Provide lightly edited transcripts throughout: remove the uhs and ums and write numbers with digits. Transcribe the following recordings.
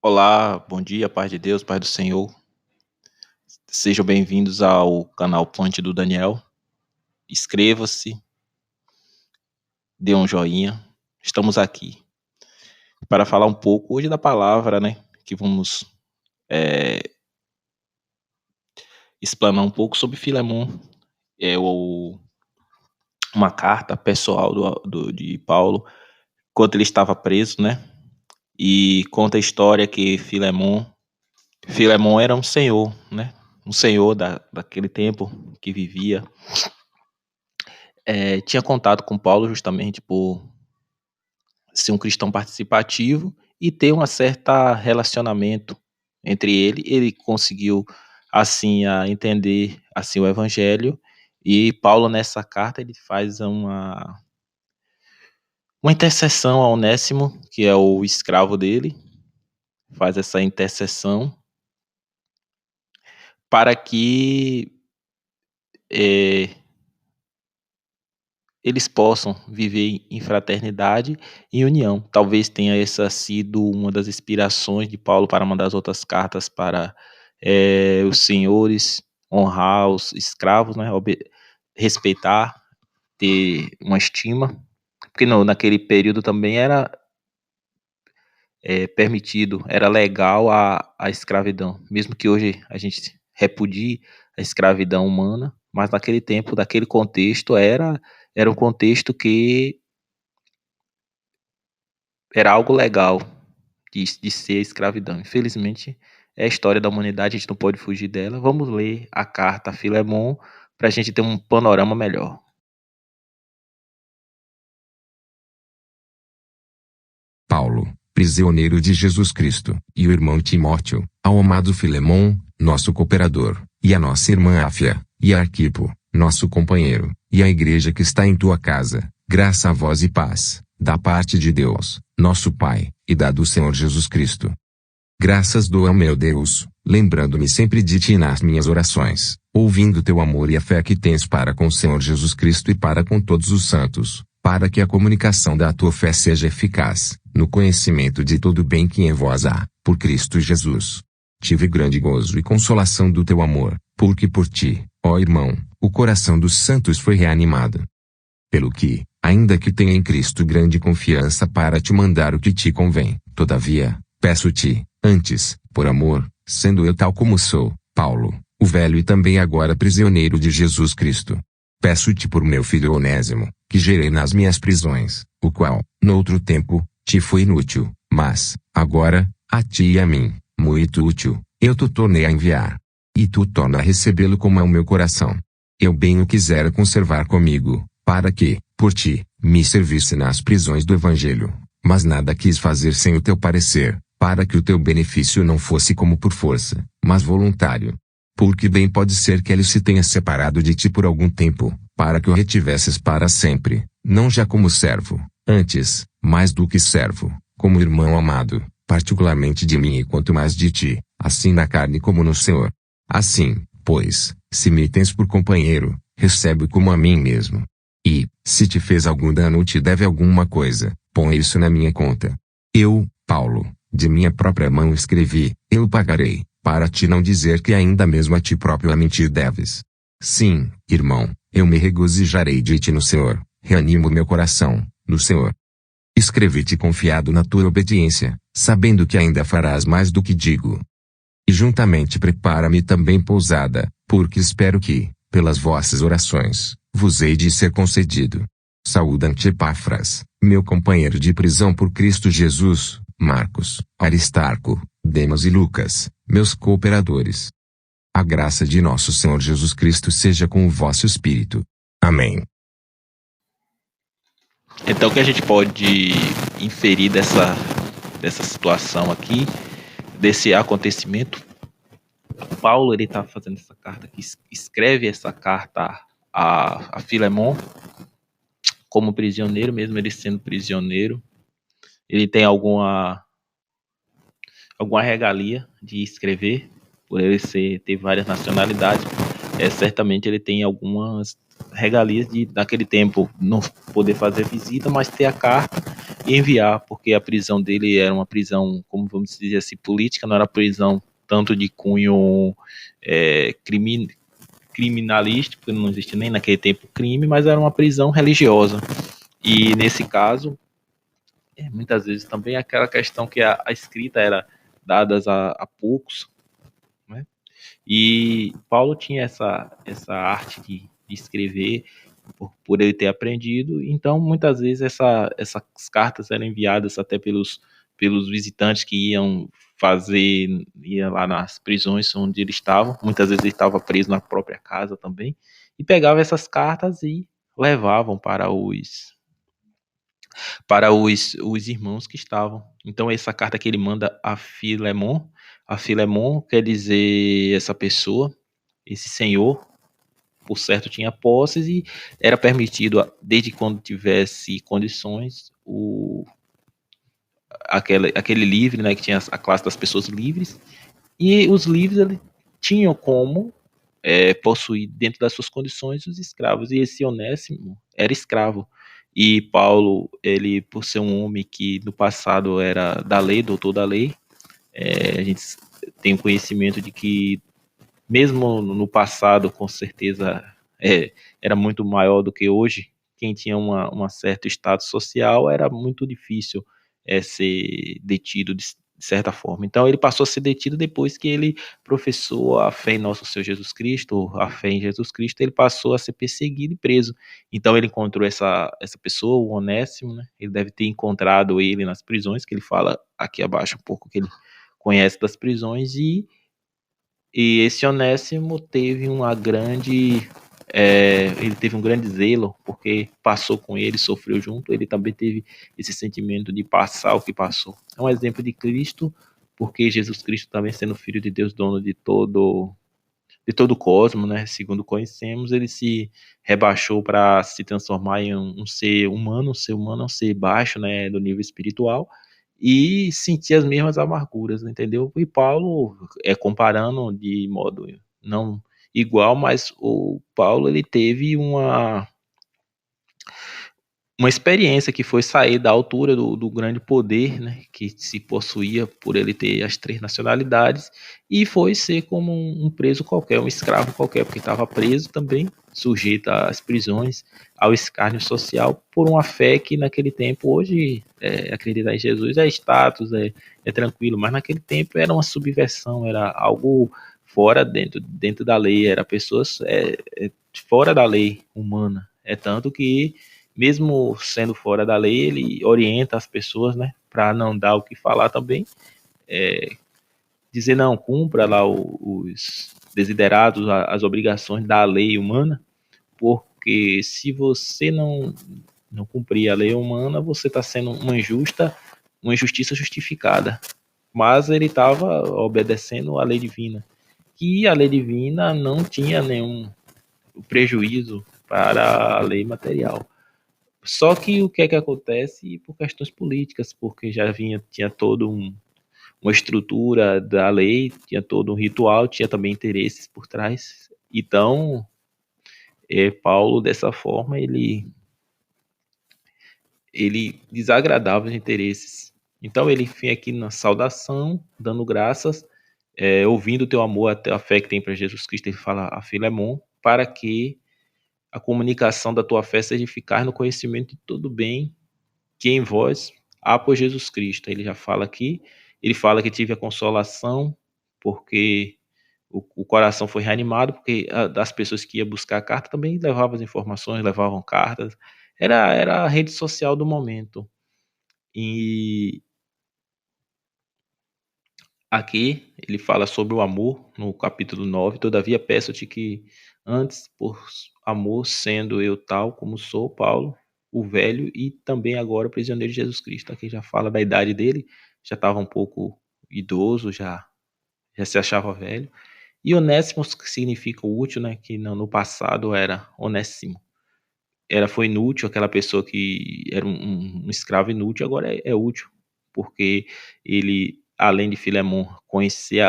Olá, bom dia, paz de Deus, paz do Senhor. Sejam bem-vindos ao canal Ponte do Daniel. Inscreva-se, dê um joinha. Estamos aqui para falar um pouco hoje da palavra, né? Que vamos explanar um pouco sobre Filemon. Uma carta pessoal de Paulo, quando ele estava preso, né? E conta a história que Filemon era um senhor, né? Um senhor daquele tempo que vivia. Tinha contato com Paulo justamente por ser um cristão participativo e ter um certo relacionamento entre ele conseguiu assim a entender assim o evangelho, e Paulo nessa carta ele faz uma intercessão a Onésimo, que é o escravo dele, faz essa intercessão para que eh, eles possam viver em fraternidade e união. Talvez tenha essa sido uma das inspirações de Paulo para mandar as outras cartas para os senhores, honrar os escravos, né? Respeitar, ter uma estima, porque naquele período também era permitido, era legal a escravidão, mesmo que hoje a gente repudie a escravidão humana, mas naquele tempo, daquele contexto, era um contexto que era algo legal de ser a escravidão. Infelizmente, é a história da humanidade, a gente não pode fugir dela. Vamos ler a carta a Filemon para a gente ter um panorama melhor. Paulo, prisioneiro de Jesus Cristo, e o irmão Timóteo, ao amado Filemon, nosso cooperador, e a nossa irmã Áfia, e a Arquipo, nosso companheiro, e a igreja que está em tua casa, graça a vós e paz, da parte de Deus, nosso Pai, e da do Senhor Jesus Cristo. Graças dou ao meu Deus, lembrando-me sempre de ti nas minhas orações, ouvindo teu amor e a fé que tens para com o Senhor Jesus Cristo e para com todos os santos, para que a comunicação da tua fé seja eficaz, no conhecimento de todo o bem que em vós há, por Cristo Jesus. Tive grande gozo e consolação do teu amor, porque por ti, ó irmão, o coração dos santos foi reanimado. Pelo que, ainda que tenha em Cristo grande confiança para te mandar o que te convém, todavia, peço-te, antes, por amor, sendo eu tal como sou, Paulo, o velho e também agora prisioneiro de Jesus Cristo. Peço-te por meu filho Onésimo, que gerei nas minhas prisões, o qual, noutro tempo, te foi inútil, mas, agora, a ti e a mim, muito útil, eu te tornei a enviar. E tu torna a recebê-lo como é o meu coração. Eu bem o quisera conservar comigo, para que, por ti, me servisse nas prisões do Evangelho, mas nada quis fazer sem o teu parecer, para que o teu benefício não fosse como por força, mas voluntário. Porque bem pode ser que ele se tenha separado de ti por algum tempo, para que o retivesses para sempre, não já como servo, antes, mais do que servo, como irmão amado, particularmente de mim e quanto mais de ti, assim na carne como no Senhor. Assim, pois, se me tens por companheiro, recebe-o como a mim mesmo. E, se te fez algum dano ou te deve alguma coisa, põe isso na minha conta. Eu, Paulo, de minha própria mão escrevi, eu pagarei, para te não dizer que ainda mesmo a ti próprio a mentir deves. Sim, irmão, eu me regozijarei de ti no Senhor, reanimo meu coração, no Senhor. Escrevi-te confiado na tua obediência, sabendo que ainda farás mais do que digo. E juntamente prepara-me também pousada, porque espero que, pelas vossas orações, vos hei de ser concedido. Saúda-te Epáfras, meu companheiro de prisão por Cristo Jesus, Marcos, Aristarco, Demas e Lucas, meus cooperadores. A graça de nosso Senhor Jesus Cristo seja com o vosso espírito. Amém. Então, o que a gente pode inferir dessa situação aqui, desse acontecimento? Paulo ele está fazendo essa carta, escreve essa carta a Filemon como prisioneiro, mesmo ele sendo prisioneiro. Ele tem alguma regalia de escrever, por ele ter várias nacionalidades. Certamente ele tem algumas regalias de naquele tempo não poder fazer visita, mas ter a carta e enviar, porque a prisão dele era uma prisão, como vamos dizer assim, política, não era prisão tanto de cunho criminalístico, porque não existia nem naquele tempo crime, mas era uma prisão religiosa. E nesse caso, muitas vezes também aquela questão que a escrita era dada a poucos, né? E Paulo tinha essa arte de escrever por ele ter aprendido, então muitas vezes essas cartas eram enviadas até pelos visitantes que ia lá nas prisões onde ele estava, muitas vezes ele estava preso na própria casa também, e pegava essas cartas e levavam para os irmãos que estavam. Então, essa carta que ele manda a Filemon quer dizer essa pessoa, esse senhor, por certo, tinha posses e era permitido, desde quando tivesse condições, aquele livre, né, que tinha a classe das pessoas livres, e os livres eles tinham como possuir dentro das suas condições os escravos, e esse Onésimo era escravo. E Paulo, ele, por ser um homem que no passado era da lei, doutor da lei, a gente tem o conhecimento de que, mesmo no passado, com certeza, era muito maior do que hoje. Quem tinha uma certo status social era muito difícil ser detido de certa forma. Então ele passou a ser detido depois que ele professou a fé em nosso Senhor Jesus Cristo, a fé em Jesus Cristo, ele passou a ser perseguido e preso. Então ele encontrou essa pessoa, o Onésimo, né? Ele deve ter encontrado ele nas prisões, que ele fala aqui abaixo um pouco que ele conhece das prisões, e esse Onésimo teve uma grande. Ele teve um grande zelo, porque passou com ele, sofreu junto, ele também teve esse sentimento de passar o que passou. É um exemplo de Cristo, porque Jesus Cristo também sendo Filho de Deus, dono de todo o cosmos, né? Segundo conhecemos, ele se rebaixou para se transformar em um ser humano. Um ser humano é um ser baixo, né, do nível espiritual, e sentir as mesmas amarguras, entendeu? E Paulo, comparando de modo não igual, mas o Paulo ele teve uma experiência que foi sair da altura do grande poder, né, que se possuía por ele ter as três nacionalidades, e foi ser como um preso qualquer, um escravo qualquer, porque estava preso também, sujeito às prisões, ao escárnio social, por uma fé que naquele tempo, hoje, acreditar em Jesus é status, é tranquilo, mas naquele tempo era uma subversão, era algo fora dentro da lei, era pessoas fora da lei humana. É tanto que, mesmo sendo fora da lei, ele orienta as pessoas, né, para não dar o que falar também, dizer não, cumpra lá os desiderados, as obrigações da lei humana, porque se você não cumprir a lei humana, você está sendo uma injustiça justificada. Mas ele estava obedecendo a lei divina, que a lei divina não tinha nenhum prejuízo para a lei material. Só que o que é que acontece por questões políticas, porque tinha todo uma estrutura da lei, tinha todo um ritual, tinha também interesses por trás. Então, Paulo, dessa forma, ele desagradava os interesses. Então, ele vem aqui na saudação, dando graças, ouvindo o teu amor, até a fé que tem para Jesus Cristo, ele fala a Filemon, para que a comunicação da tua fé seja eficaz no conhecimento de todo bem que em vós há por Jesus Cristo. Ele já fala aqui, ele fala que tive a consolação, porque o coração foi reanimado, porque das pessoas que iam buscar a carta também levavam as informações, levavam cartas, era a rede social do momento. E aqui ele fala sobre o amor, no capítulo 9. Todavia peço-te que antes, por amor, sendo eu tal como sou, Paulo, o velho, e também agora prisioneiro de Jesus Cristo. Aqui já fala da idade dele, já estava um pouco idoso, já se achava velho. E Onéssimos, que significa útil, né, que no passado era onésimo. Foi inútil, aquela pessoa que era um escravo inútil, agora é útil, porque ele, além de Filemon conhecer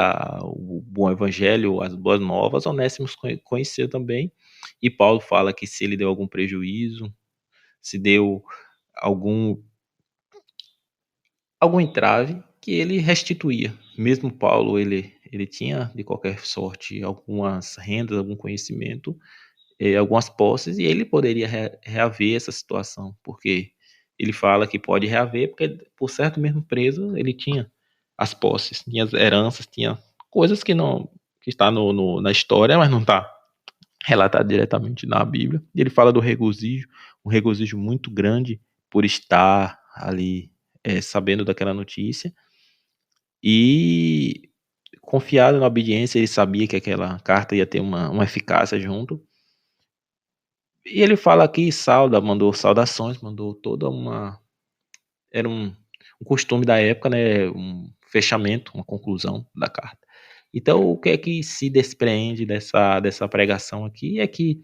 o bom evangelho, as boas novas, Onésimos conheceu também, e Paulo fala que se ele deu algum prejuízo, se deu algum algum entrave que ele restituía. Mesmo Paulo, ele tinha, de qualquer sorte, algumas rendas, algum conhecimento, algumas posses, e ele poderia reaver essa situação, porque ele fala que pode reaver, porque por certo mesmo preso, ele tinha as posses, tinha as heranças, tinha coisas que não que está na história, mas não está relatado diretamente na Bíblia. E ele fala do regozijo, um regozijo muito grande por estar ali sabendo daquela notícia e confiado na obediência, ele sabia que aquela carta ia ter uma eficácia junto. E ele fala aqui, mandou saudações, mandou toda uma. Era um costume da época, né? Um fechamento, uma conclusão da carta. Então, o que é que se desprende dessa pregação aqui é que,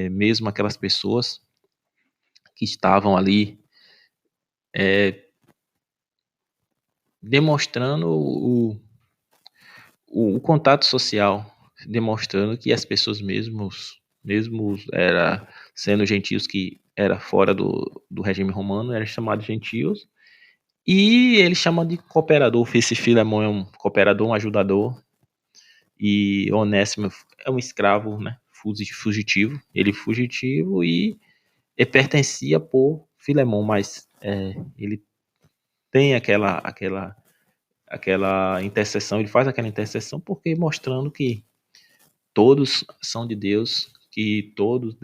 mesmo aquelas pessoas que estavam ali demonstrando o contato social, demonstrando que as pessoas mesmo era sendo gentios que era fora do regime romano, eram chamados gentios, e ele chama de cooperador. Esse Filemão é um cooperador, um ajudador, e Onésimo é um escravo, né, fugitivo, ele fugitivo e pertencia por Filemão, mas ele tem aquela intercessão, ele faz aquela intercessão porque mostrando que todos são de Deus, que todos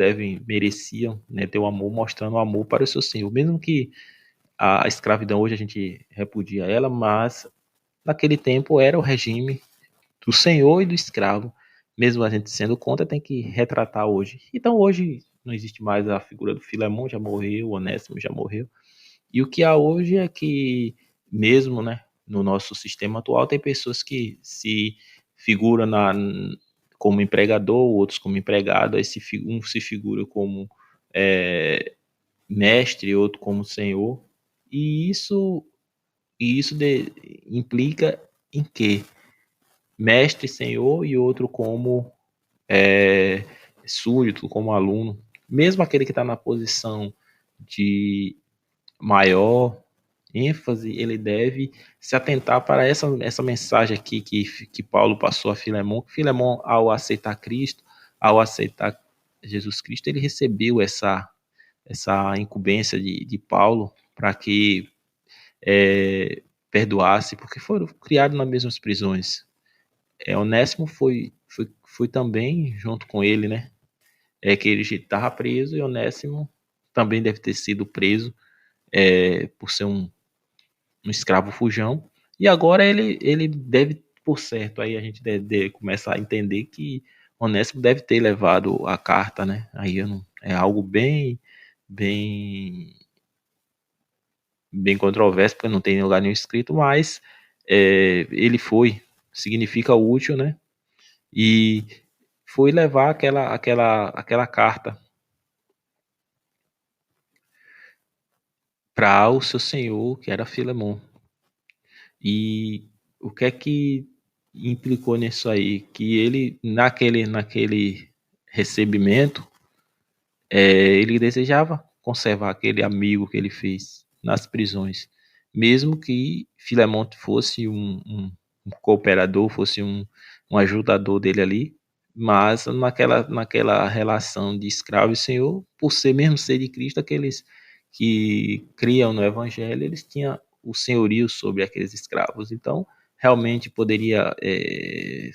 mereciam, né, ter o amor, mostrando o amor para o seu Senhor, mesmo que a escravidão hoje a gente repudia ela, mas naquele tempo era o regime do senhor e do escravo, mesmo a gente sendo contra, tem que retratar hoje. Então hoje não existe mais a figura do Filemão, já morreu, o Onésimo já morreu, e o que há hoje é que, mesmo, né, no nosso sistema atual, tem pessoas que se figuram como empregador, outros como empregado, aí um se figura como mestre, outro como senhor, e isso implica em quê? Mestre, senhor e outro como súdito, como aluno. Mesmo aquele que está na posição de maior ênfase, ele deve se atentar para essa mensagem aqui que Paulo passou a Filemão. Filemão, ao aceitar Cristo, ao aceitar Jesus Cristo, ele recebeu essa incumbência de Paulo para que perdoasse, porque foram criados nas mesmas prisões. Onésimo foi também junto com ele, né? Que ele estava preso e Onésimo também deve ter sido preso por ser um escravo fujão. E agora ele deve, por certo, aí a gente deve começar a entender que Onésimo deve ter levado a carta, né? Aí é algo bem, bem controverso, porque não tem lugar nenhum escrito, mas ele significa útil, né? E foi levar aquela carta para o seu senhor, que era Filemão. E o que é que implicou nisso aí? Que ele, naquele recebimento, ele desejava conservar aquele amigo que ele fez nas prisões, mesmo que Filemão fosse um cooperador, fosse um ajudador dele ali, mas naquela relação de escravo e senhor, por ser mesmo ser de Cristo, aqueles que criam no evangelho, eles tinham o senhorio sobre aqueles escravos. Então, realmente poderia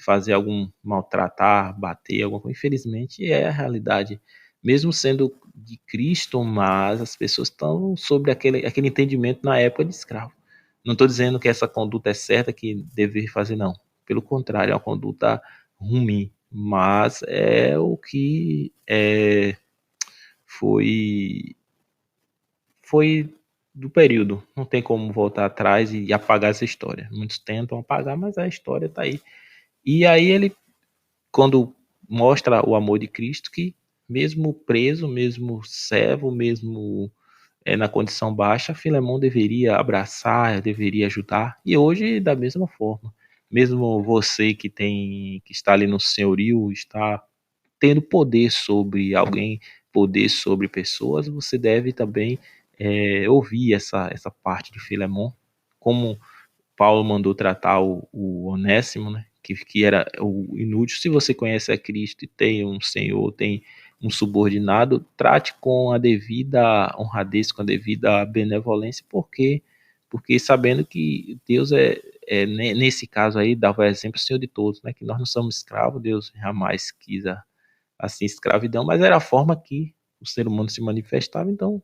fazer algum maltratar, bater, alguma coisa. Infelizmente, é a realidade. Mesmo sendo de Cristo, mas as pessoas estão sobre aquele entendimento na época de escravo. Não estou dizendo que essa conduta é certa, que deve fazer, não. Pelo contrário, é uma conduta ruim, mas é o que foi do período. Não tem como voltar atrás e apagar essa história. Muitos tentam apagar, mas a história está aí. E aí ele, quando mostra o amor de Cristo, que mesmo preso, mesmo servo, mesmo na condição baixa, Filemão deveria abraçar, deveria ajudar. E hoje, da mesma forma, mesmo você que está ali no senhorio, está tendo poder sobre alguém, poder sobre pessoas, você deve também ouvir essa parte de Filemon, como Paulo mandou tratar o Onésimo, né? Que era o inútil. Se você conhece a Cristo e tem um Senhor, tem um subordinado, trate com a devida honradez, com a devida benevolência, porque sabendo que Deus nesse caso aí, dava o exemplo Senhor de todos, né? Que nós não somos escravos, Deus jamais quis assim escravidão, mas era a forma que o ser humano se manifestava, então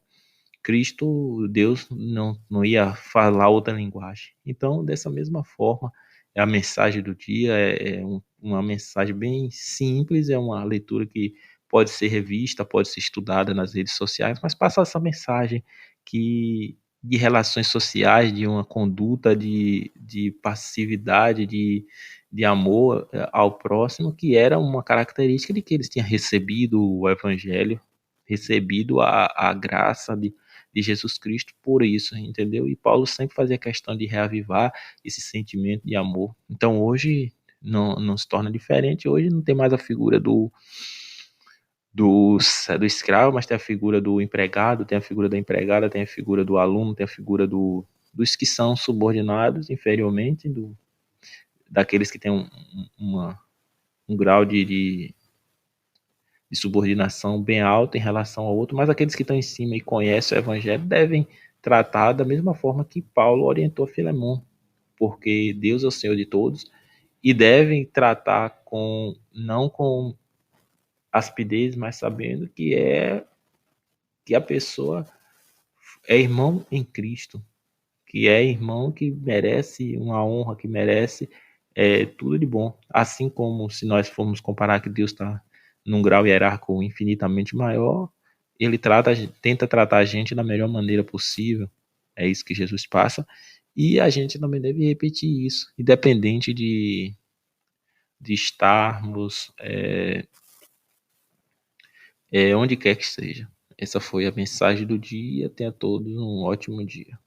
Cristo, Deus, não ia falar outra linguagem. Então, dessa mesma forma, a mensagem do dia uma mensagem bem simples, é uma leitura que pode ser revista, pode ser estudada nas redes sociais, mas passa essa mensagem de relações sociais, de uma conduta de passividade, de amor ao próximo, que era uma característica de que eles tinham recebido o evangelho, recebido a graça de Jesus Cristo por isso, entendeu? E Paulo sempre fazia questão de reavivar esse sentimento de amor. Então hoje não se torna diferente, hoje não tem mais a figura do escravo, mas tem a figura do empregado, tem a figura da empregada, tem a figura do aluno, tem a figura dos que são subordinados inferiormente, daqueles que têm um grau de subordinação bem alta em relação ao outro, mas aqueles que estão em cima e conhecem o evangelho devem tratar da mesma forma que Paulo orientou Filemon, porque Deus é o Senhor de todos e devem tratar não com aspidez, mas sabendo que a pessoa é irmão em Cristo, que é irmão que merece uma honra, que merece tudo de bom. Assim como se nós formos comparar que Deus está num grau hierárquico infinitamente maior, ele tenta tratar a gente da melhor maneira possível. É isso que Jesus passa. E a gente também deve repetir isso, independente de estarmos onde quer que seja. Essa foi a mensagem do dia. Tenha todos um ótimo dia.